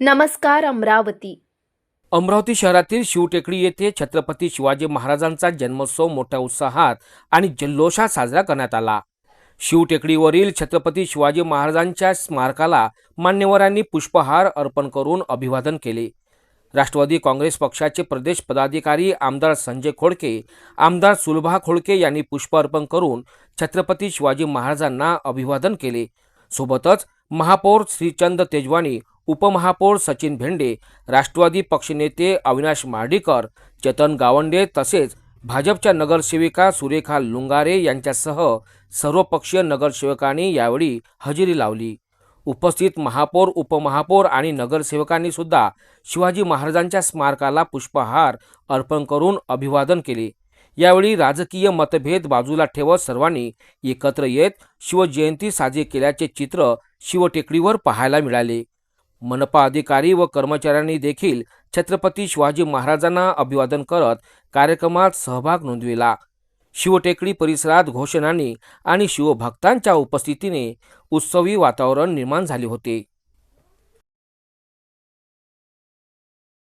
नमस्कार अमरावती. अमरावती शहरातील शिवटेकडी येथे छत्रपती शिवाजी महाराजांचा जन्मोत्सव मोठ्या उत्साहात आणि जल्लोषात साजरा करण्यात आला. शिवटेकडीवरील छत्रपती शिवाजी महाराजांच्या स्मारकाला मान्यवरांनी पुष्पहार अर्पण करून अभिवादन केले. राष्ट्रवादी काँग्रेस पक्षाचे प्रदेश पदाधिकारी आमदार संजय खोडके, आमदार सुलभा खोडके यांनी पुष्प अर्पण करून छत्रपती शिवाजी महाराजांना अभिवादन केले. सोबतच महापौर श्रीचंद तेजवानी, उपमहापौर सचिन भेंडे, राष्ट्रवादी पक्षनेते अविनाश मार्डीकर, चेतन गावंडे तसेच भाजपच्या नगरसेविका सुरेखा लुंगारे यांच्यासह सर्वपक्षीय नगरसेवकांनी यावेळी हजेरी लावली. उपस्थित महापौर, उपमहापौर आणि नगरसेवकांनी सुद्धा शिवाजी महाराजांच्या स्मारकाला पुष्पहार अर्पण करून अभिवादन केले. यावेळी राजकीय मतभेद बाजूला ठेवत सर्वांनी एकत्र येत शिवजयंती साजरी केल्याचे चित्र शिवटेकडीवर पाहायला मिळाले. मनपा अधिकारी व कर्मचाऱ्यांनी देखील छत्रपती शिवाजी महाराजांना अभिवादन करत कार्यक्रमात सहभाग नोंदविला. शिवटेकडी परिसरात घोषणांनी आणि शिवभक्तांच्या उपस्थितीने उत्सवी वातावरण निर्माण झाले होते.